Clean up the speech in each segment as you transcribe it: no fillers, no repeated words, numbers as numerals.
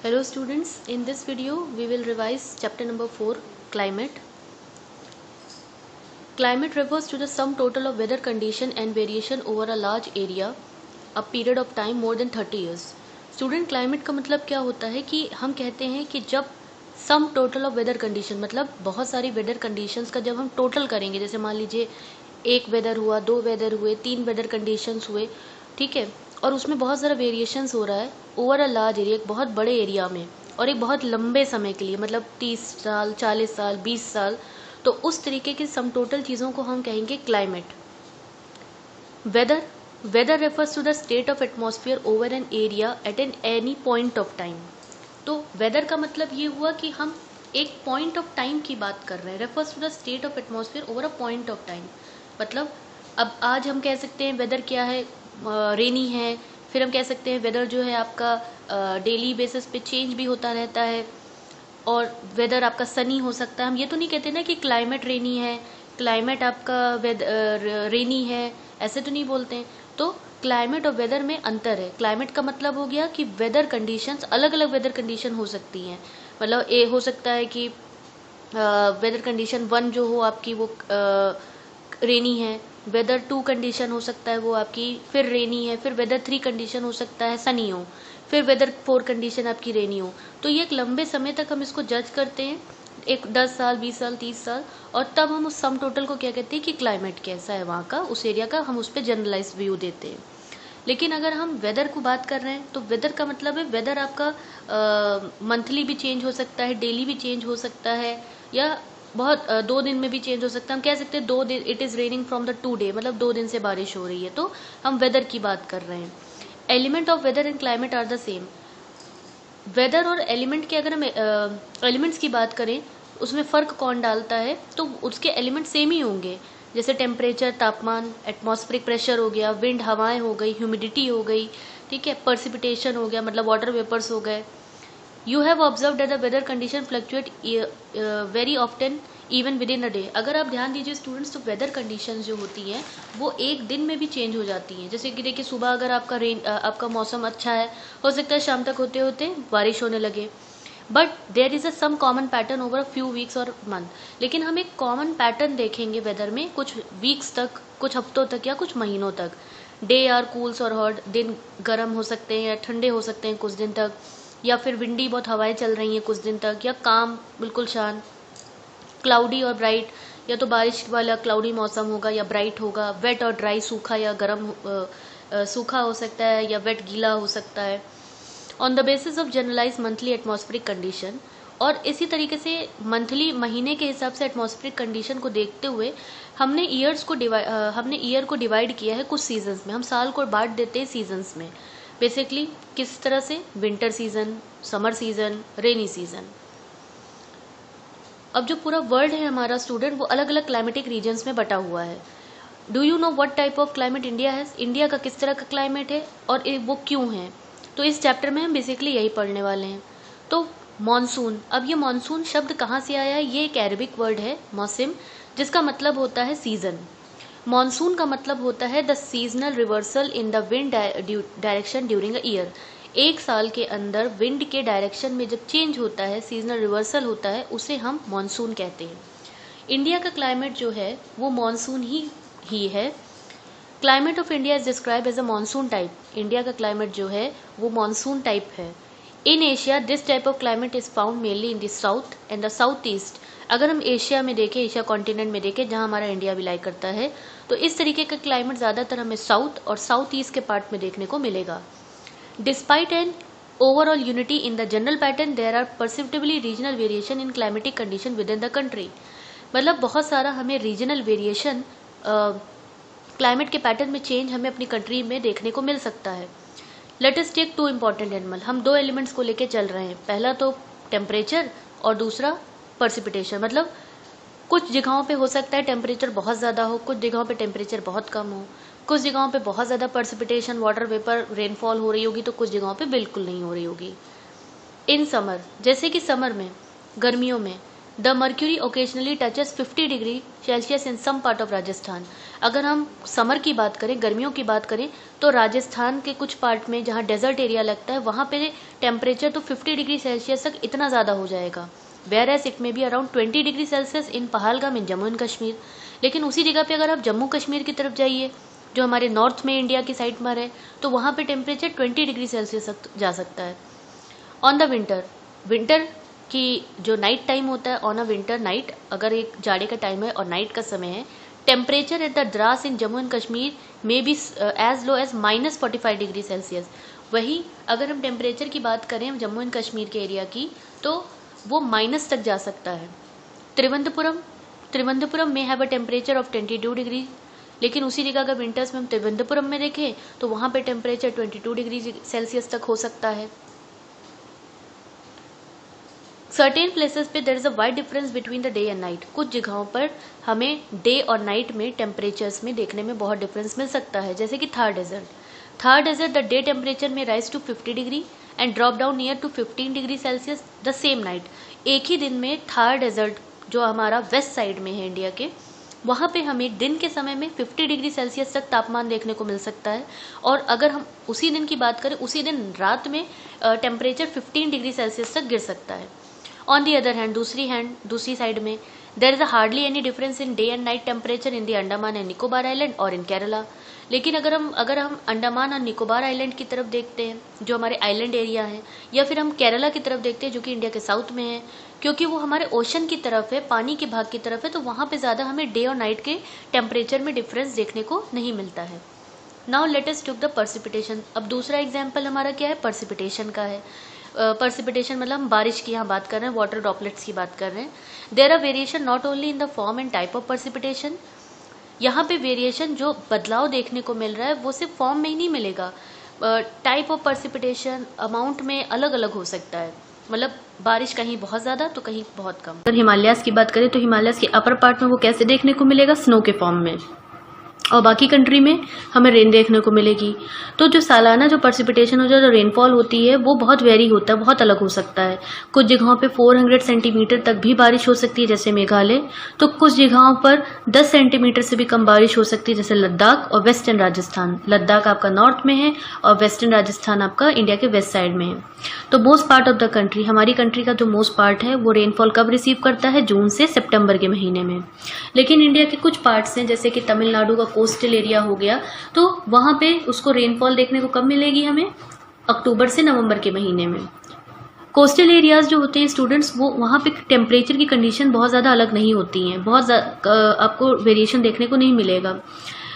Hello students, in this video we will revise chapter number 4, Climate. Climate refers to the sum total of weather condition and variation over a large area, a period of time more than 30 years. Student, climate का मतलब क्या होता है कि हम कहते हैं कि जब sum total of weather condition, मतलब बहुत सारी वेदर कंडीशंस का जब हम टोटल करेंगे, जैसे मान लीजिए एक वेदर हुआ, दो वेदर हुए, तीन वेदर कंडीशंस हुए, ठीक है, और उसमें बहुत सारा वेरिएशंस हो रहा है ओवर अ लार्ज एरिया, एक बहुत बड़े एरिया में और एक बहुत लंबे समय के लिए, मतलब 30 साल, 40 साल, 20 साल, तो उस तरीके की सम टोटल चीज़ों को हम कहेंगे climate. Weather refers to the state of atmosphere over an area at an any point of time. तो वेदर का मतलब ये हुआ कि हम एक पॉइंट ऑफ टाइम की बात कर रहे हैं. Refers to the state of atmosphere over a point of time, मतलब अब आज हम कह सकते हैं वेदर क्या है, रेनी है. फिर हम कह सकते हैं वेदर जो है आपका डेली बेसिस पे चेंज भी होता रहता है, और वेदर आपका सनी हो सकता है. हम ये तो नहीं कहते ना कि क्लाइमेट रेनी है, क्लाइमेट आपका रेनी है, ऐसे तो नहीं बोलते हैं. तो क्लाइमेट और वेदर में अंतर है. क्लाइमेट का मतलब हो गया कि वेदर कंडीशंस, अलग अलग वेदर कंडीशन हो सकती हैं. मतलब ये हो सकता है कि वेदर कंडीशन 1 जो हो आपकी वो रेनी है, वेदर 2 कंडीशन हो सकता है वो आपकी फिर रेनी है, फिर वेदर 3 कंडीशन हो सकता है सनी हो, फिर वेदर 4 कंडीशन आपकी रेनी हो. तो ये एक लंबे समय तक हम इसको जज करते हैं, एक 10 साल, 20 साल, 30 साल, और तब हम उस सम टोटल को क्या कहते हैं कि क्लाइमेट कैसा है वहाँ का, उस एरिया का, हम उस पर जनरलाइज व्यू देते हैं. लेकिन अगर हम वेदर को बात कर रहे हैं तो वेदर का मतलब है वेदर आपका मंथली भी चेंज हो सकता है, डेली भी चेंज हो सकता है, या बहुत 2 दिन में भी चेंज हो सकता है. हम कह सकते हैं 2 दिन, it is raining from the 2 day, मतलब 2 दिन से बारिश हो रही है, तो हम वेदर की बात कर रहे हैं. Element of weather and climate are the same. Weather और एलिमेंट के, अगर हम एलिमेंट्स की बात करें उसमें फ़र्क कौन डालता है, तो उसके एलिमेंट सेम ही होंगे. जैसे टेम्परेचर, तापमान, एटमॉस्फेरिक प्रेशर हो गया, विंड हवाएं हो गई, ह्यूमिडिटी हो गई, ठीक है, पर्सिपिटेशन हो गया, मतलब वाटर वेपर्स हो गए. You have observe that the weather condition fluctuate very often even within a day. अगर आप ध्यान दीजिए स्टूडेंट्स, तो वेदर कंडीशन जो होती हैं वो एक दिन में भी चेंज हो जाती हैं. जैसे कि देखिए, सुबह अगर आपका मौसम अच्छा है, हो सकता है शाम तक होते होते बारिश होने लगे. But there is a some common pattern over a few weeks और मंथ. लेकिन हम एक कॉमन पैटर्न देखेंगे वेदर में, कुछ वीक्स तक, कुछ हफ्तों तक, या कुछ महीनों तक. डे आर कूल्स और हॉट, दिन गर्म हो सकते हैं या ठंडे हो सकते हैं कुछ दिन तक, या फिर विंडी, बहुत हवाएं चल रही हैं कुछ दिन तक, या काम, बिल्कुल शांत. क्लाउडी और ब्राइट, या तो बारिश वाला क्लाउडी मौसम होगा या ब्राइट होगा. वेट और ड्राई, सूखा या गर्म, सूखा हो सकता है या वेट गीला हो सकता है. On the basis of generalize monthly atmospheric condition, और इसी तरीके से मंथली, महीने के हिसाब से एटमॉस्फेरिक कंडीशन को देखते हुए हमने ईयर को डिवाइड किया है कुछ सीजन्स में. हम साल को बांट देते हैं सीजन्स में. बेसिकली किस तरह से, winter season, summer season, rainy season. अब जो पूरा वर्ल्ड है हमारा स्टूडेंट, वो अलग अलग क्लाइमेटिक रीजन्स में बटा हुआ है. Do you know what type of climate India है? इंडिया का किस तरह का क्लाइमेट है और वो क्यों है? तो इस चैप्टर में हम बेसिकली यही पढ़ने वाले हैं. तो मॉनसून, अब ये मॉनसून शब्द कहाँ से आया है? ये एक अरबिक वर्ड है मौसम, जिसका मतलब होता है सीजन. मॉनसून का मतलब होता है the seasonal reversal in the wind direction during a year. एक साल के अंदर विंड के डायरेक्शन में जब चेंज होता है, सीजनल रिवर्सल होता है, उसे हम मॉनसून कहते हैं. इंडिया का क्लाइमेट जो है वो मॉनसून ही है. Climate of India is describe as a monsoon type. India का क्लाइमेट जो है वो मॉनसून टाइप है. In Asia this type of climate is found mainly in the south and the south east. अगर हम एशिया में देखें, एशिया कॉन्टिनेंट में देखें, जहां हमारा इंडिया बिलाई करता है, तो इस तरीके का क्लाइमेट ज़्यादातर हमें साउथ और साउथ ईस्ट के पार्ट में देखने को मिलेगा. Despite an overall unity in the general pattern, there are perceptibly regional variation in climatic condition within the country. मतलब बहुत सारा हमें रीजनल वेरिएशन, क्लाइमेट के पैटर्न में चेंज हमें अपनी कंट्री में देखने को मिल सकता है. Let us take 2 important animal. हम 2 एलिमेंट्स को लेके चल रहे हैं. पहला तो टेम्परेचर और दूसरा पर्सिपिटेशन. मतलब कुछ जगहों पे हो सकता है टेम्परेचर बहुत ज़्यादा हो, कुछ जगहों पे टेम्परेचर बहुत कम हो, कुछ जगहों पे बहुत ज़्यादा पर्सिपिटेशन, वाटर वेपर, रेनफॉल हो रही होगी, तो कुछ जगहों पे बिल्कुल नहीं हो रही होगी. इन समर, जैसे कि समर में, गर्मियों में, the mercury occasionally touches 50 degree Celsius in some part of Rajasthan. अगर हम समर की बात करें, गर्मियों की बात करें, तो राजस्थान के कुछ पार्ट में जहाँ डेजर्ट एरिया लगता है वहाँ पे टेम्परेचर तो 50 डिग्री सेल्सियस तक इतना ज़्यादा हो जाएगा। Where as it may be around 20 degree Celsius in Pahalgam in Jammu and Kashmir. लेकिन उसी जगह पे अगर आप जम्मू कश्मीर की तरफ जाइए, जो हमारे नॉर्थ में इंडिया की साइड में है, तो वहाँ पे टेम्परेचर 20 डिग्री सेल्सियस तक जा सकता है। ऑन द विंटर की जो नाइट टाइम होता है, ऑन अ विंटर नाइट, अगर एक जाड़े का टाइम है और नाइट का समय है, temperature at the Drass in Jammu and Kashmir may be as low as -45 degree Celsius. वही अगर हम टेम्परेचर की बात करें जम्मू एंड कश्मीर के एरिया की, तो वो माइनस तक जा सकता है। त्रिवेंद्रपुरम में have a temperature of 22 degree, लेकिन उसी जगह अगर विंटर्स में हम त्रिवेंद्रपुरम में देखें तो वहाँ पे टेम्परेचर 22 डिग्री सेल्सियस तक हो सकता है। सर्टेन प्लेसेस पे there is a wide difference between the day and night. कुछ जगहों पर हमें डे और नाइट में टेम्परेचर्स में देखने में बहुत डिफरेंस मिल सकता है, जैसे कि Thar desert the day temperature may rise to 50 degree and drop down near to 15 degree Celsius the same night. एक ही दिन में थार डेजर्ट जो हमारा वेस्ट साइड में है इंडिया के, वहाँ पे हमें दिन के समय में 50 डिग्री सेल्सियस तक तापमान देखने को मिल सकता है, और अगर हम उसी दिन की बात करें, उसी दिन रात में टेम्परेचर 15 डिग्री सेल्सियस तक गिर सकता है। ऑन दी अदर हैंड, दूसरी साइड में there is hardly any difference in day and night temperature in the Andaman and Nicobar island और इन केरला। लेकिन अगर हम अंडमान और निकोबार आइलैंड की तरफ देखते हैं, जो हमारे आइलैंड एरिया है, या फिर हम केरला की तरफ देखते हैं जो कि इंडिया के साउथ में है, क्योंकि वो हमारे ओशन की तरफ है, पानी के भाग की तरफ है, तो वहाँ पे ज़्यादा हमें डे और नाइट के टेम्परेचर में डिफरेंस देखने को नहीं मिलता है। Now let us took the पर्सिपिटेशन। अब दूसरा एग्जाम्पल हमारा क्या है, पर्सिपिटेशन का है। पर्सिपिटेशन मतलब हम बारिश की यहाँ बात कर रहे हैं, वाटर ड्रॉपलेट्स की बात कर रहे हैं। There are variation not only in the form and type of precipitation. यहाँ पे वेरिएशन, जो बदलाव देखने को मिल रहा है, वो सिर्फ फॉर्म में ही नहीं मिलेगा, टाइप ऑफ पर्सिपिटेशन, अमाउंट में अलग अलग हो सकता है। मतलब बारिश कहीं बहुत ज़्यादा तो कहीं बहुत कम। अगर हिमालयाज़ की बात करें तो हिमालयाज़ के अपर पार्ट में वो कैसे देखने को मिलेगा, स्नो के फॉर्म में, और बाकी कंट्री में हमें रेन देखने को मिलेगी। तो जो सालाना जो पर्सिपिटेशन हो, जो रेनफॉल होती है, वो बहुत वेरी होता है, बहुत अलग हो सकता है। कुछ जगहों पे 400 सेंटीमीटर तक भी बारिश हो सकती है, जैसे मेघालय, तो कुछ जगहों पर 10 सेंटीमीटर से भी कम बारिश हो सकती है, जैसे लद्दाख और वेस्टर्न राजस्थान। लद्दाख आपका नॉर्थ में है और वेस्टर्न राजस्थान आपका इंडिया के वेस्ट साइड में है। तो most part of the country, हमारी कंट्री का जो मोस्ट पार्ट है, वो रेनफॉल कब रिसीव करता है, जून से सितंबर के महीने में। लेकिन इंडिया के कुछ पार्ट्स हैं, जैसे कि तमिलनाडु का कोस्टल एरिया हो गया, तो वहाँ पे उसको रेनफॉल देखने को कब मिलेगी, हमें अक्टूबर से नवंबर के महीने में। कोस्टल एरियाज जो होते हैं स्टूडेंट्स, वो वहाँ पे टेम्परेचर की कंडीशन बहुत ज़्यादा अलग नहीं होती हैं, बहुत आपको वेरिएशन देखने को नहीं मिलेगा।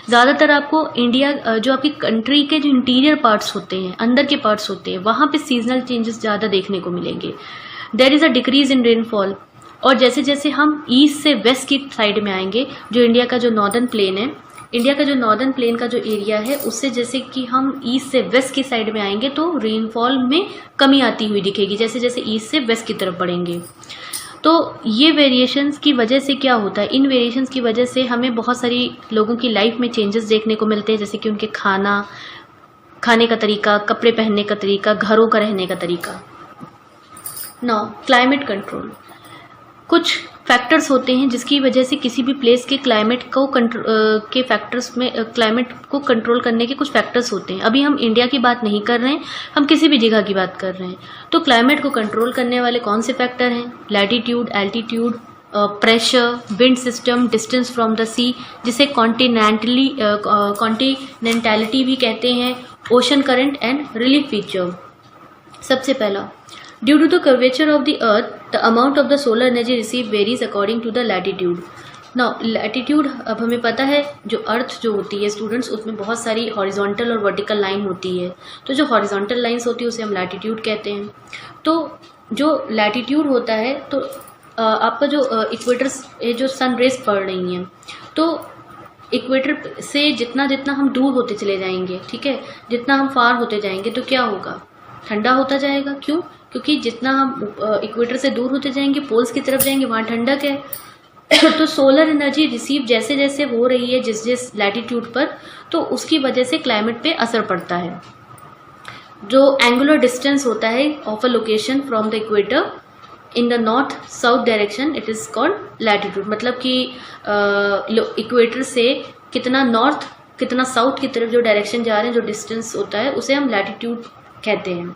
ज़्यादातर आपको इंडिया, जो आपकी कंट्री के जो इंटीरियर पार्ट्स होते हैं, अंदर के पार्ट्स होते हैं, वहाँ पे सीजनल चेंजेस ज़्यादा देखने को मिलेंगे। There is a decrease in rainfall. और जैसे जैसे हम ईस्ट से वेस्ट की साइड में आएंगे, जो इंडिया का जो नॉर्दर्न प्लेन है, इंडिया का जो नॉर्दर्न प्लेन का जो एरिया है, उससे जैसे कि हम ईस्ट से वेस्ट की साइड में आएंगे तो रेनफॉल में कमी आती हुई दिखेगी, जैसे जैसे ईस्ट से वेस्ट की तरफ बढ़ेंगे। तो ये वेरिएशंस की वजह से क्या होता है, इन वेरिएशंस की वजह से हमें बहुत सारी लोगों की लाइफ में चेंजेस देखने को मिलते हैं, जैसे कि उनके खाने का तरीका, कपड़े पहनने का तरीका, घरों का रहने का तरीका। नाउ क्लाइमेट कंट्रोल, कुछ फैक्टर्स होते हैं जिसकी वजह से किसी भी प्लेस के क्लाइमेट को के फैक्टर्स में, क्लाइमेट को कंट्रोल करने के कुछ फैक्टर्स होते हैं। अभी हम इंडिया की बात नहीं कर रहे हैं, हम किसी भी जगह की बात कर रहे हैं। तो क्लाइमेट को कंट्रोल करने वाले कौन से फैक्टर हैं, latitude, altitude, pressure, wind system, distance from the sea, जिसे कॉन्टिनेंटैलिटी भी कहते हैं, ocean current and relief feature. सबसे पहला, due to the curvature of the earth the amount of the solar energy receive varies according to the latitude. Now latitude, अब हमें पता है जो अर्थ जो होती है स्टूडेंट्स, उसमें बहुत सारी हॉरिजॉन्टल और वर्टिकल लाइन होती है। तो जो हॉरिजॉन्टल लाइंस होती है उसे हम लैटिट्यूड कहते हैं। तो जो लैटिट्यूड होता है, तो आपका जो इक्वेटर जो सन रेज पड़ रही हैं, तो इक्वेटर से जितना जितना हम दूर होते चले जाएंगे, ठीक है, जितना हम फार होते जाएंगे तो क्या होगा, ठंडा होता जाएगा। क्यों? क्योंकि जितना हम इक्वेटर से दूर होते जाएंगे, पोल्स की तरफ जाएंगे, वहाँ ठंडक है। तो सोलर एनर्जी रिसीव जैसे जैसे हो रही है जिस जिस लैटिट्यूड पर, तो उसकी वजह से क्लाइमेट पे असर पड़ता है। जो एंगुलर डिस्टेंस होता है of a location from the equator in the north south direction it is called latitude, मतलब कि इक्वेटर से कितना नॉर्थ कितना साउथ की तरफ जो डायरेक्शन जा रहे हैं, जो डिस्टेंस होता है, उसे हम लैटिट्यूड कहते हैं।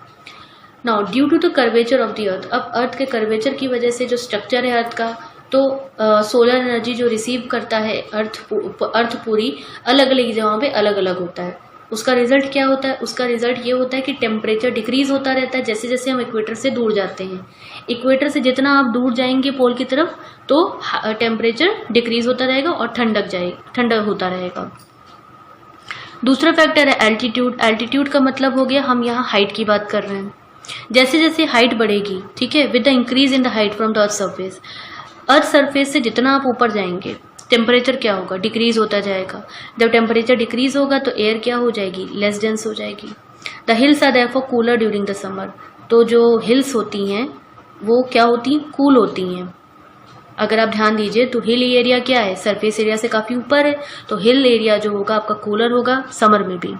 Now due to the curvature of the earth, अब अर्थ के कर्वेचर की वजह से जो स्ट्रक्चर है अर्थ का, तो सोलर एनर्जी जो रिसीव करता है अर्थ पूरी अलग अलग जगहों पे अलग अलग होता है। उसका रिजल्ट क्या होता है? उसका रिजल्ट ये होता है कि टेम्परेचर डिक्रीज होता रहता है जैसे जैसे हम इक्वेटर से दूर जाते हैं। इक्वेटर से जितना आप दूर जाएंगे पोल की तरफ, तो टेम्परेचर डिक्रीज होता रहेगा और ठंडक होता रहेगा। दूसरा फैक्टर है एल्टीट्यूड। एल्टीट्यूड का मतलब हो गया, हम यहाँ हाइट की बात कर रहे हैं। जैसे जैसे हाइट बढ़ेगी, ठीक है, with the increase in the height from the earth surface, earth surface से जितना आप ऊपर जाएंगे टेम्परेचर क्या होगा? डिक्रीज होता जाएगा। जब टेम्परेचर डिक्रीज होगा तो एयर क्या हो जाएगी? लेस डेंस हो जाएगी। The hills are therefore cooler during the summer, तो जो हिल्स होती हैं वो क्या होती हैं? कूल होती हैं। अगर आप ध्यान दीजिए तो हिल एरिया क्या है? सरफेस एरिया से काफी ऊपर है, तो हिल एरिया जो होगा आपका कूलर होगा समर में भी।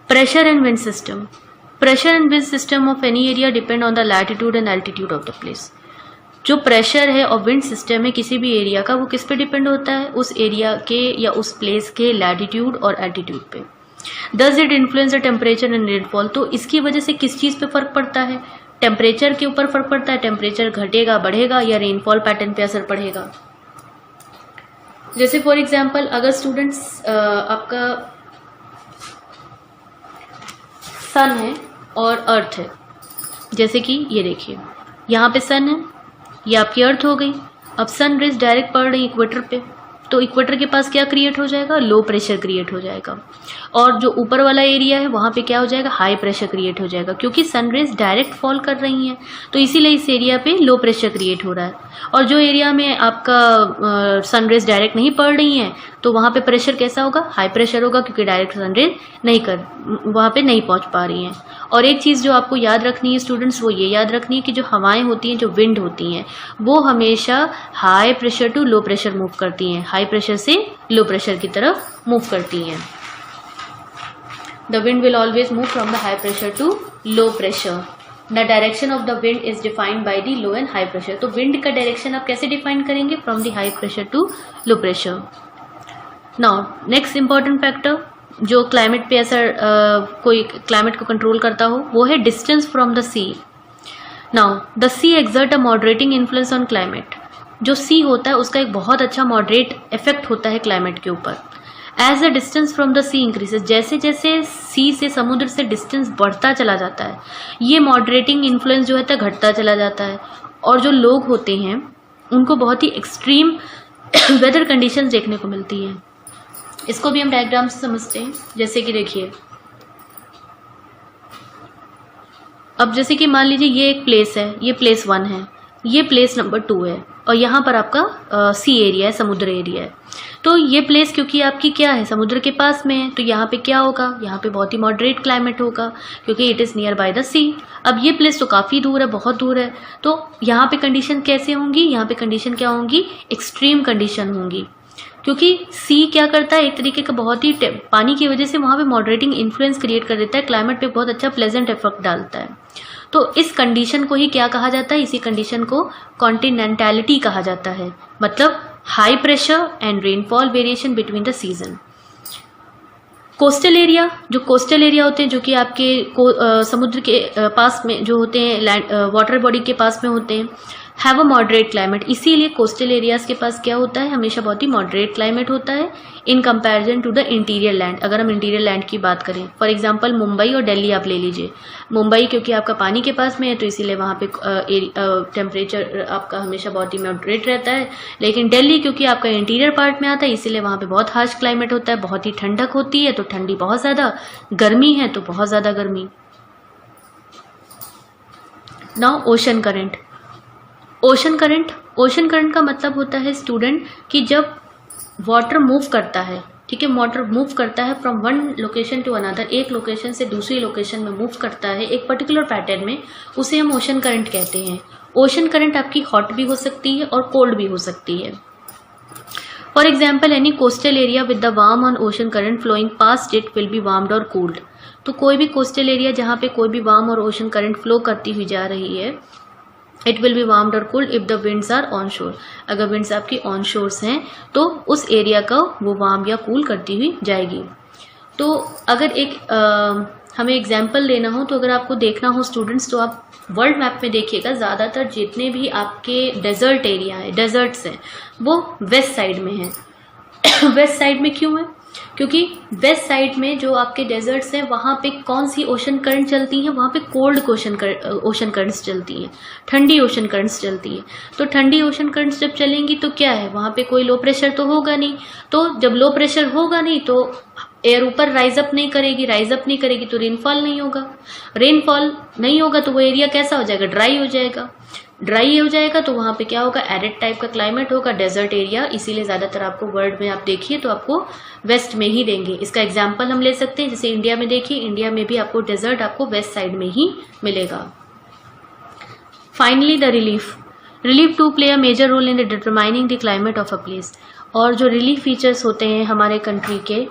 Pressure and wind system. Pressure and wind system of any area depend on the latitude and altitude of the place. जो प्रेशर है और विंड सिस्टम है किसी भी एरिया का, वो किस पे डिपेंड होता है? उस एरिया के या उस प्लेस के लैटिट्यूड और एल्टीट्यूड पे। Does it influence the temperature and rainfall? तो इसकी वजह से किस चीज पे फर्क पड़ता है? टेम्परेचर के ऊपर फर्क पड़ता है, टेम्परेचर घटेगा बढ़ेगा, या रेनफॉल पैटर्न पे असर पड़ेगा। जैसे फॉर एग्जाम्पल अगर स्टूडेंट्स आपका सन है और अर्थ है, जैसे कि ये देखिए यहाँ पे सन है, ये आपकी अर्थ हो गई। अब सन रेज डायरेक्ट पड़ रही इक्वेटर पे, तो इक्वेटर के पास क्या क्रिएट हो जाएगा? लो प्रेशर क्रिएट हो जाएगा। और जो ऊपर वाला एरिया है वहां पे क्या हो जाएगा? हाई प्रेशर क्रिएट हो जाएगा, क्योंकि सन रेज डायरेक्ट फॉल कर रही हैं, तो इसीलिए इस एरिया पे लो प्रेशर क्रिएट हो रहा है। और जो एरिया में आपका सन रेज डायरेक्ट नहीं पड़ रही हैं, तो वहां पे प्रेशर कैसा होगा? हाई प्रेशर होगा, क्योंकि डायरेक्ट सन रेज वहां पे नहीं पहुंच पा रही हैं। और एक चीज जो आपको याद रखनी है स्टूडेंट्स, वो ये याद रखनी है कि जो हवाएं होती हैं, जो विंड होती हैं, वो हमेशा high pressure to low pressure move करती हैं, हाई प्रेशर से लो प्रेशर की तरफ मूव करती हैं। The wind will always move from the high pressure to low pressure. The direction of the wind is defined by the low and high pressure. तो wind का direction आप कैसे define करेंगे? From the high pressure to low pressure. Now next important factor जो climate पे असर कोई climate को कंट्रोल करता हो, वो है distance from the sea. Now the sea exert a moderating influence on climate. जो सी होता है उसका एक बहुत अच्छा मॉडरेट इफेक्ट होता है क्लाइमेट के ऊपर। As the distance from the sea increases, जैसे जैसे सी से समुद्र से डिस्टेंस बढ़ता चला जाता है, ये मॉडरेटिंग इन्फ्लुएंस जो है घटता चला जाता है। और जो लोग होते हैं उनको बहुत ही एक्सट्रीम वेदर कंडीशंस देखने को मिलती हैं। इसको भी हम डायग्राम से समझते हैं। जैसे कि देखिए, अब जैसे कि मान लीजिए ये एक प्लेस है, ये प्लेस 1 है, ये प्लेस नंबर 2 है, और यहाँ पर आपका सी एरिया है, समुद्र एरिया है। तो ये प्लेस क्योंकि आपकी क्या है? समुद्र के पास में है, तो यहाँ पे क्या होगा? यहाँ पे बहुत ही मॉडरेट क्लाइमेट होगा, क्योंकि it is near by the sea. अब ये प्लेस तो काफी दूर है, बहुत दूर है, तो यहाँ पे कंडीशन कैसे होंगी? यहाँ पे कंडीशन क्या होंगी? एक्सट्रीम कंडीशन होंगी, क्योंकि सी क्या करता है? एक तरीके का बहुत ही पानी की वजह से वहां पे मॉडरेटिंग इन्फ्लुएंस क्रिएट कर देता है, क्लाइमेट पे बहुत अच्छा प्लेजेंट इफेक्ट डालता है। तो इस कंडीशन को ही क्या कहा जाता है? इसी कंडीशन को कॉन्टिनेंटैलिटी कहा जाता है, मतलब high pressure and rainfall variation between the season. Coastal area, जो कोस्टल एरिया होते हैं, जो कि आपके समुद्र के पास में जो होते हैं, वाटर बॉडी के पास में होते हैं, हैव अ मॉडरेट क्लाइमेट। इसीलिए कोस्टल एरियाज के पास क्या होता है? हमेशा बहुत ही मॉडरेट क्लाइमेट होता है in comparison to the interior land. अगर हम इंटीरियर लैंड की बात करें, फॉर एग्जांपल मुंबई और दिल्ली आप ले लीजिए। मुंबई क्योंकि आपका पानी के पास में है, तो इसीलिए वहाँ पे टेम्परेचर आपका हमेशा बहुत ही मॉडरेट रहता है। लेकिन दिल्ली क्योंकि आपका इंटीरियर पार्ट में आता है, इसीलिए वहाँ पे बहुत हार्श क्लाइमेट होता है, बहुत ही ठंडक होती है, तो ठंडी बहुत ज्यादा, गर्मी है तो बहुत ज्यादा गर्मी। Now ocean current. Ocean current का मतलब होता है स्टूडेंट कि जब वाटर मूव करता है, ठीक है, वाटर मूव करता है from one location to another, एक लोकेशन से दूसरी लोकेशन में मूव करता है एक पर्टिकुलर पैटर्न में, उसे हम ओशन करंट कहते हैं। ओशन करंट आपकी हॉट भी हो सकती है और कोल्ड भी हो सकती है। For example any coastal area with the warm on ocean current flowing past it will be warmed और कूल्ड। तो कोई भी कोस्टल एरिया जहाँ पे कोई भी वार्म और ओशन करंट फ्लो करती हुई जा रही है, इट विल बी वार्म्ड और cooled if the winds are on shore. अगर विंड्स आपकी ऑन शोर्स हैं तो उस एरिया को वो वार्म या कूल करती हुई जाएगी। तो अगर हमें एग्जाम्पल लेना हो, तो अगर आपको देखना हो स्टूडेंट्स, तो आप वर्ल्ड मैप में देखिएगा, ज़्यादातर जितने भी आपके डेजर्ट एरिया है, डेजर्ट्स हैं, वो वेस्ट साइड में हैं। वेस्ट साइड में क्यों है? क्योंकि वेस्ट साइड में जो आपके डेजर्ट्स हैं वहाँ पे कौन सी ओशन करंट चलती हैं? वहाँ पे कोल्ड ओशन करंट्स चलती हैं, ठंडी ओशन करंट्स चलती है। तो ठंडी ओशन करंट्स जब चलेंगी तो क्या है, वहाँ पे कोई लो प्रेशर तो होगा नहीं। तो जब लो प्रेशर होगा नहीं तो एयर ऊपर राइज अप नहीं करेगी तो रेनफॉल नहीं होगा। रेनफॉल नहीं होगा तो वो एरिया कैसा हो जाएगा? ड्राई हो जाएगा। तो वहां पे क्या होगा? एरिड टाइप का क्लाइमेट होगा, डेजर्ट एरिया। इसीलिए ज्यादातर आपको वर्ल्ड में आप देखिए तो आपको वेस्ट में ही देंगे। इसका एग्जांपल हम ले सकते हैं, जैसे इंडिया में देखिए, इंडिया में भी आपको डेजर्ट आपको वेस्ट साइड में ही मिलेगा। Finally the relief to play a major role in determining the climate of a place. और जो रिलीफ फीचर्स होते हैं हमारे कंट्री के,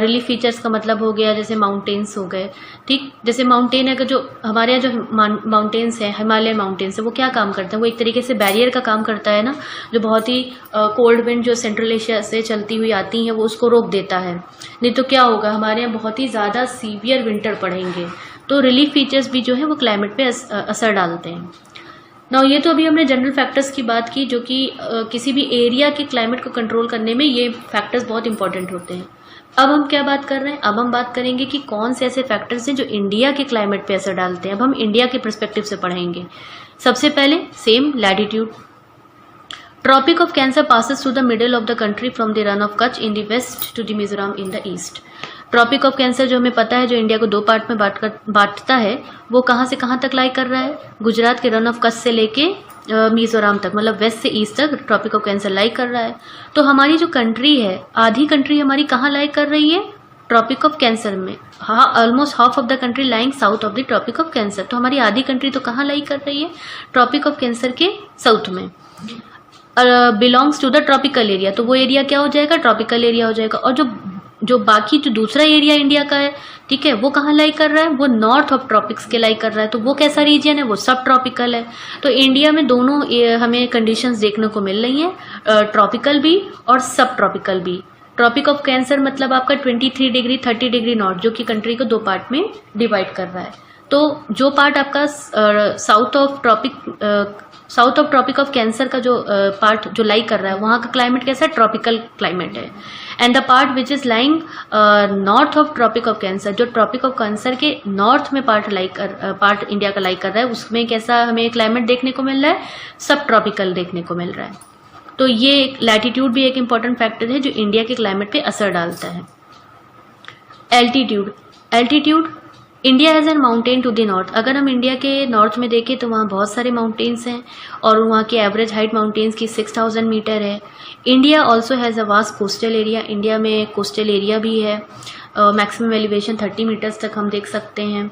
रिलीफ फीचर्स का मतलब हो गया जैसे माउंटेन्स हो गए, ठीक। जैसे माउंटेन है कि जो हमारे यहाँ जो माउंटेन्स हैं, हिमालयन माउंटेन्स है, वो क्या काम करते हैं? वो एक तरीके से बैरियर का काम करता है ना, जो बहुत ही कोल्ड विंड जो सेंट्रल एशिया से चलती हुई आती हैं वो उसको रोक देता है। नहीं तो क्या होगा, हमारे यहाँ बहुत ही ज़्यादा सीवियर विंटर पड़ेंगे। तो रिलीफ फीचर्स भी जो है वो क्लाइमेट पे असर डालते हैं। नाउ ये तो अभी हमने जनरल फैक्टर्स की बात की, जो कि किसी भी एरिया के क्लाइमेट को कंट्रोल करने में ये फैक्टर्स बहुत इंपॉर्टेंट होते हैं। अब हम क्या बात कर रहे हैं? अब हम बात करेंगे कि कौन से ऐसे फैक्टर्स हैं जो इंडिया के क्लाइमेट पे असर डालते हैं। अब हम इंडिया के पर्सपेक्टिव से पढ़ेंगे। सबसे पहले same latitude. Tropic of cancer passes through the middle of the country from the run of Kutch in the west to the Mizoram in the east. Tropic of cancer जो हमें पता है, जो इंडिया को दो पार्ट में बांटता है, वो कहाँ से कहाँ तक लाई कर रहा है? गुजरात के रन ऑफ कच्छ से लेके मिजोरम तक, मतलब वेस्ट से ईस्ट तक ट्रॉपिक ऑफ कैंसर लाई कर रहा है। तो हमारी जो कंट्री है, आधी कंट्री हमारी कहाँ लाई कर रही है? ट्रॉपिक ऑफ कैंसर में। हाँ, almost half of the country lying south of the tropic of cancer. तो हमारी आधी कंट्री तो कहाँ लाई कर रही है? ट्रॉपिक ऑफ कैंसर के साउथ में। Belongs to the tropical area, तो वो एरिया क्या हो जाएगा? ट्रॉपिकल एरिया हो जाएगा। और जो बाकी जो दूसरा एरिया इंडिया का है, ठीक है, वो कहाँ लाई कर रहा है? वो नॉर्थ ऑफ ट्रॉपिक्स के लाई कर रहा है। तो वो कैसा रीजन है? वो सब ट्रॉपिकल है। तो इंडिया में दोनों हमें कंडीशंस देखने को मिल रही हैं, ट्रॉपिकल भी और सब ट्रॉपिकल भी। ट्रॉपिक ऑफ कैंसर मतलब आपका 23 डिग्री 30 डिग्री नॉर्थ, जो कि कंट्री को दो पार्ट में डिवाइड कर रहा है। तो जो पार्ट आपका south of tropic of cancer का जो पार्ट जो लाई कर रहा है, वहाँ का क्लाइमेट कैसा है? ट्रॉपिकल क्लाइमेट है। And the part which is lying north of tropic of cancer, जो ट्रॉपिक ऑफ कैंसर के नॉर्थ में पार्ट इंडिया का लाई कर रहा है, उसमें कैसा हमें क्लाइमेट देखने को मिल रहा है? सब ट्रॉपिकल देखने को मिल रहा है। तो ये लैटिट्यूड भी एक इंपॉर्टेंट फैक्टर है जो इंडिया के क्लाइमेट पे असर डालता है। Altitude, India has an mountain to the north. अगर हम इंडिया के नॉर्थ में देखें तो वहाँ बहुत सारे माउंटेन्स हैं और वहाँ की एवरेज हाइट माउंटेन्स की 6000 मीटर है। India also has a vast coastal area. India में कोस्टल एरिया भी है, मैक्सिमम एलिवेशन 30 मीटर्स तक हम देख सकते हैं।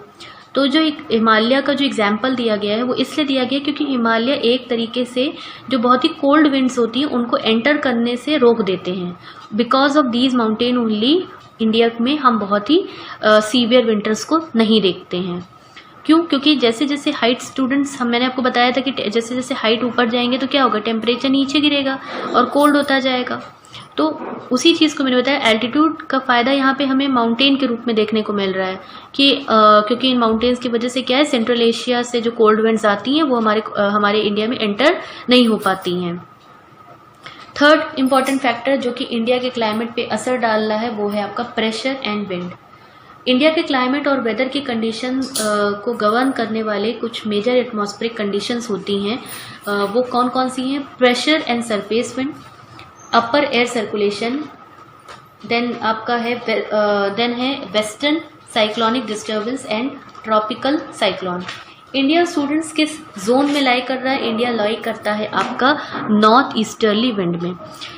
तो जो एक हिमालय का जो एग्जाम्पल दिया गया है वो इसलिए दिया गया क्योंकि हिमालय एक तरीके से जो बहुत ही कोल्ड विंड्स होती हैं उनको एंटर करने से रोक देते हैं। Because of these mountain only India में हम बहुत ही सीवियर विंटर्स को नहीं देखते हैं। क्यों? क्योंकि जैसे जैसे हाइट स्टूडेंट्स मैंने आपको बताया था कि जैसे जैसे हाइट ऊपर जाएंगे तो क्या होगा? टेम्परेचर नीचे गिरेगा और कोल्ड होता जाएगा। तो उसी चीज़ को मैंने बताया, एल्टीट्यूड का फ़ायदा यहाँ पे हमें माउंटेन के रूप में देखने को मिल रहा है कि क्योंकि इन माउंटेन्स की वजह से क्या है, सेंट्रल एशिया से जो कोल्ड विंड्स आती हैं वो हमारे इंडिया में एंटर नहीं हो पाती हैं। थर्ड इंपॉर्टेंट फैक्टर जो कि इंडिया के क्लाइमेट पे असर डाल रहा है वो है आपका प्रेशर एंड विंड। इंडिया के क्लाइमेट और वेदर की कंडीशन को गवर्न करने वाले कुछ मेजर एटमॉस्फेरिक कंडीशंस होती हैं, वो कौन कौन सी हैं? Pressure and surface wind, upper air circulation, then आपका है western cyclonic disturbance and tropical cyclone. India students किस जोन में लाई कर रहा है? इंडिया लाई करता है आपका नॉर्थ ईस्टर्ली विंड में।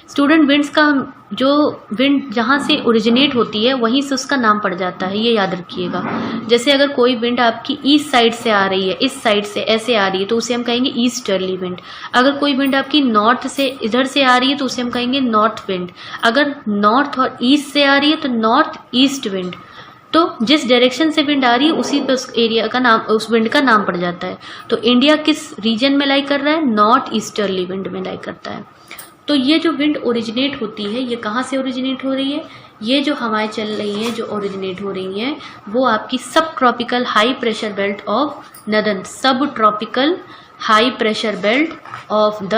स्टूडेंट विंड्स का जो विंड जहाँ से ओरिजिनेट होती है वहीं से उसका नाम पड़ जाता है, ये याद रखिएगा। जैसे अगर कोई विंड आपकी ईस्ट साइड से आ रही है, इस साइड से ऐसे आ रही है, तो उसे हम कहेंगे ईस्टर्ली विंड। अगर कोई विंड आपकी नॉर्थ से इधर से आ रही है तो उसे हम कहेंगे नॉर्थ विंड। अगर नॉर्थ और ईस्ट से आ रही है तो नॉर्थ ईस्ट विंड। तो जिस डायरेक्शन से विंड आ रही है उसी पे उस एरिया का नाम, उस विंड का नाम पड़ जाता है। तो इंडिया किस रीजन में लाई कर रहा है? नॉर्थ ईस्टर्ली विंड में लाई करता है। तो ये जो विंड ओरिजिनेट होती है ये कहाँ से ओरिजिनेट हो रही है? ये जो हवाएं चल रही हैं जो ओरिजिनेट हो रही हैं वो आपकी subtropical high pressure belt of northern, subtropical high pressure belt of the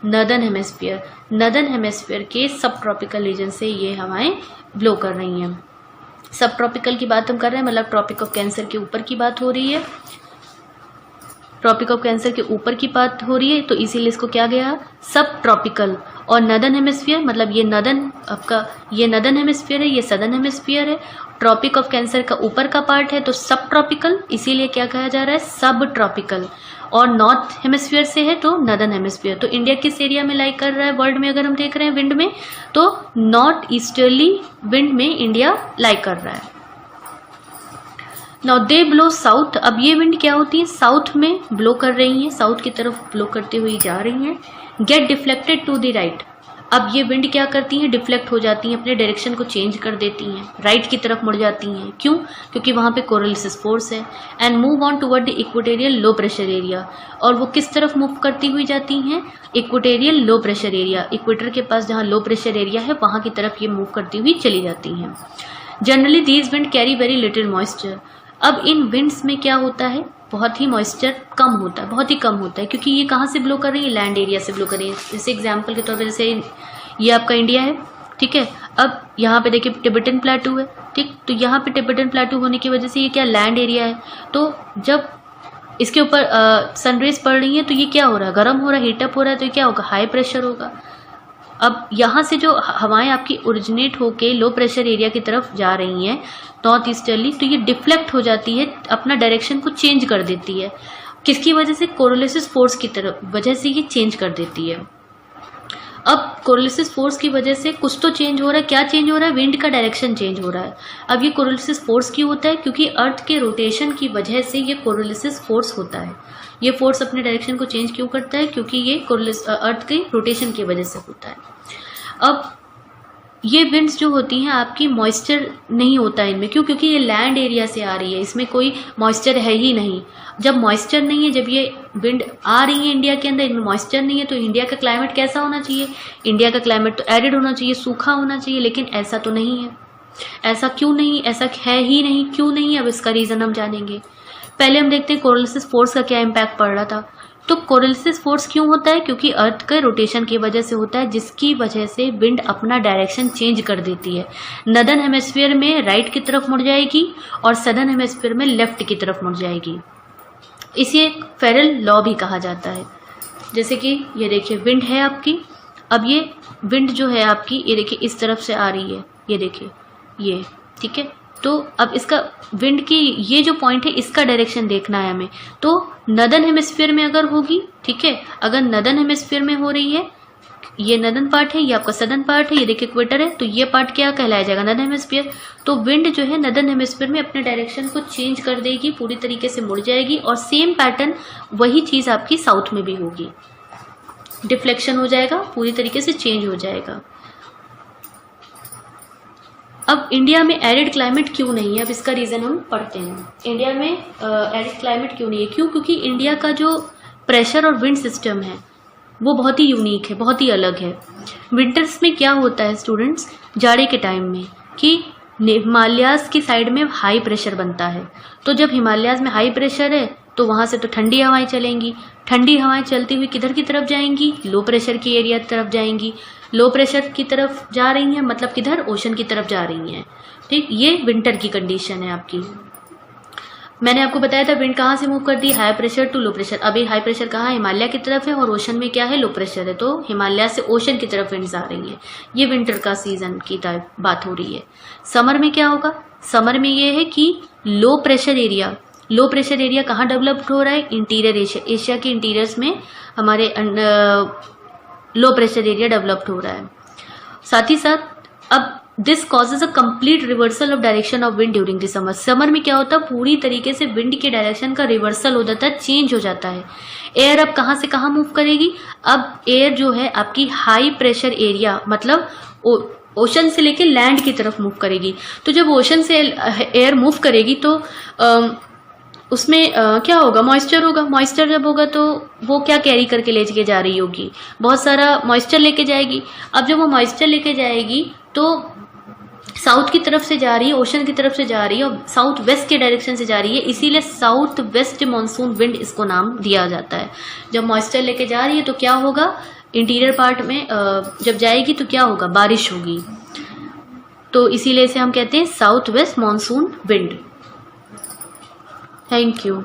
northern hemisphere, northern hemisphere के सब ट्रॉपिकल रीजन से ये हवाएं ब्लो कर रही हैं। सब ट्रॉपिकल की बात हम कर रहे हैं, मतलब ट्रॉपिक ऑफ कैंसर के ऊपर की बात हो रही है, ट्रॉपिक ऑफ कैंसर के ऊपर की बात हो रही है, तो इसीलिए इसको क्या गया? सब ट्रॉपिकल। और नदर्न हेमिस्फीयर मतलब ये नदर्न, आपका ये नदर्न हेमिस्फीयर है, ये सदर्न हेमिस्फीयर है। ट्रॉपिक ऑफ कैंसर का ऊपर का पार्ट है तो सब ट्रॉपिकल, इसीलिए क्या कहा जा रहा है? सब ट्रॉपिकल। और नॉर्थ हेमिस्फीयर से है तो नदर्न हेमिस्फीयर। तो इंडिया किस एरिया में लाई कर रहा है वर्ल्ड में? अगर हम देख रहे हैं विंड में, तो नॉर्थ ईस्टर्ली विंड में इंडिया लाई कर रहा है। Now they blow south. अब ये विंड क्या होती है? साउथ में ब्लो कर रही है, साउथ की तरफ ब्लो करते हुए जा रही हैं। Get deflected to the right. अब ये विंड क्या करती हैं? डिफ्लेक्ट हो जाती हैं, अपने डायरेक्शन को चेंज कर देती हैं, राइट की तरफ मुड़ जाती हैं। क्यों? क्योंकि वहां पे कोरियोलिसिस फोर्स है। And move on toward the equatorial low pressure area. और वो किस तरफ मूव करती हुई जाती हैं? Equatorial low pressure area, equator के पास जहां लो प्रेशर एरिया है वहां की तरफ ये मूव करती हुई चली जाती हैं। Generally these wind carry very little moisture. अब इन विंड्स में क्या होता है? बहुत ही मॉइस्चर कम होता है, बहुत ही कम होता है, क्योंकि ये कहाँ से ब्लो कर रही है? लैंड एरिया से ब्लो कर रही है। जैसे एग्जाम्पल के तौर पर जैसे ये आपका इंडिया है, ठीक है। अब यहाँ पे देखिए टिबेटन प्लेटू है, ठीक। तो यहाँ पे टिबेटन प्लेटू होने की वजह से ये क्या लैंड एरिया है। तो जब इसके ऊपर सनरेज पड़ रही है तो ये क्या हो रहा है? गर्म हो रहा है, हीटअप हो रहा है, तो ये क्या होगा? हाई प्रेशर होगा। अब यहाँ से जो हवाएं आपकी ओरिजिनेट होके लो प्रेशर एरिया की तरफ जा रही हैं नॉर्थ ईस्टर्ली, तो ये डिफ्लेक्ट हो जाती है, अपना डायरेक्शन को चेंज कर देती है। किसकी वजह से? कोरियोलिसिस फोर्स की तरफ वजह से ये चेंज कर देती है। अब कोरियोलिसिस फोर्स की वजह से कुछ तो चेंज हो रहा है। क्या चेंज हो रहा है? विंड का डायरेक्शन चेंज हो रहा है। अब ये कोरियोलिसिस फोर्स क्यों होता है? क्योंकि अर्थ के रोटेशन की वजह से ये कोरियोलिसिस फोर्स होता है। ये फोर्स अपने डायरेक्शन को चेंज क्यों करता है? क्योंकि ये अर्थ के रोटेशन की वजह से होता है। अब ये विंड्स जो होती हैं आपकी मॉइस्चर नहीं होता है इनमें। क्यों? क्योंकि ये लैंड एरिया से आ रही है, इसमें कोई मॉइस्चर है ही नहीं। जब मॉइस्चर नहीं है, जब ये विंड आ रही है इंडिया के अंदर, इनमें मॉइस्चर नहीं है, तो इंडिया का क्लाइमेट कैसा होना चाहिए? इंडिया का क्लाइमेट तो एरिड होना चाहिए, सूखा होना चाहिए, लेकिन ऐसा तो नहीं है। ऐसा क्यों नहीं? ऐसा है ही नहीं। क्यों नहीं? अब इसका रीजन हम जानेंगे। पहले हम देखते हैं कोरियोलिसिस फोर्स का क्या इम्पैक्ट पड़ रहा था। तो कोरियोलिसिस फोर्स क्यों होता है? क्योंकि अर्थ के रोटेशन की वजह से होता है, जिसकी वजह से विंड अपना डायरेक्शन चेंज कर देती है। नदर्न हेमिस्फीयर में राइट की तरफ मुड़ जाएगी और सदर्न हेमिस्फीयर में लेफ्ट की तरफ मुड़ जाएगी। इसे एक फेरल लॉ भी कहा जाता है। जैसे कि ये देखिए विंड है आपकी, अब ये विंड जो है आपकी, ये देखिए इस तरफ से आ रही है, ये देखिए ये, ठीक है। तो अब इसका विंड की ये जो पॉइंट है इसका डायरेक्शन देखना है हमें। तो नदर्न हेमिस्फीयर में अगर होगी, ठीक है, अगर नदर्न हेमिस्फीयर में हो रही है, ये नदर्न पार्ट है, ये आपका सदर्न पार्ट है, ये देखिए इक्वेटर है, तो ये पार्ट क्या कहलाया जाएगा? Northern hemisphere. तो विंड जो है नदर्न हेमिस्फीयर में अपने डायरेक्शन को चेंज कर देगी, पूरी तरीके से मुड़ जाएगी, और सेम पैटर्न वही चीज आपकी साउथ में भी होगी। डिफ्लेक्शन हो जाएगा, पूरी तरीके से चेंज हो जाएगा। अब इंडिया में एरिड क्लाइमेट क्यों नहीं है? अब इसका रीजन हम पढ़ते हैं। इंडिया में एरिड क्लाइमेट क्यों नहीं है? क्यों? क्योंकि इंडिया का जो प्रेशर और विंड सिस्टम है वो बहुत ही यूनिक है, बहुत ही अलग है। विंटर्स में क्या होता है स्टूडेंट्स, जाड़े के टाइम में, कि हिमालयाज की साइड में हाई प्रेशर बनता है। तो जब हिमालयाज में हाई प्रेशर है तो वहां से तो ठंडी हवाएं चलेंगी। ठंडी हवाएं चलती हुई किधर की तरफ जाएंगी? लो प्रेशर की एरिया की तरफ जाएंगी। लो प्रेशर की तरफ जा रही हैं, मतलब किधर? ओशन की तरफ जा रही हैं, ठीक। ये विंटर की कंडीशन है आपकी। मैंने आपको बताया था विंड कहाँ से मूव करती है? High pressure to low pressure. अभी हाई प्रेशर कहाँ? हिमालय की तरफ है, और ओशन में क्या है? लो प्रेशर है। तो हिमालय से ओशन की तरफ विंड्स आ रही है। ये विंटर का सीजन की बात हो रही है। समर में क्या होगा? समर में ये है कि लो प्रेशर एरिया कहाँ डेवलप्ड हो रहा है? इंटीरियर एशिया के इंटीरियर्स में हमारे लो प्रेशर एरिया डेवलप्ड हो रहा है। साथ ही साथ अब this causes a complete reversal of direction of wind during the summer. Summer में क्या होता है? पूरी तरीके से विंड के डायरेक्शन का रिवर्सल हो जाता है, चेंज हो जाता है। एयर अब कहाँ से कहाँ मूव करेगी? अब एयर जो है आपकी हाई प्रेशर एरिया, मतलब ओशन से लेके लैंड की तरफ मूव करेगी। तो जब ओशन से एयर मूव करेगी तो उसमें क्या होगा, मॉइस्चर होगा। मॉइस्चर जब होगा तो वो क्या कैरी करके लेके जा रही होगी, बहुत सारा मॉइस्चर लेके जाएगी। अब जब वो मॉइस्चर लेके जाएगी तो साउथ की तरफ से जा रही है, ओशन की तरफ से जा रही है और साउथ वेस्ट के डायरेक्शन से जा रही है, इसीलिए साउथ वेस्ट मानसून विंड इसको नाम दिया जाता है। जब मॉइस्चर लेके जा रही है तो क्या होगा, इंटीरियर पार्ट में जब जाएगी तो क्या होगा, बारिश होगी। तो इसीलिए इसे हम कहते हैं south west monsoon wind. Thank you.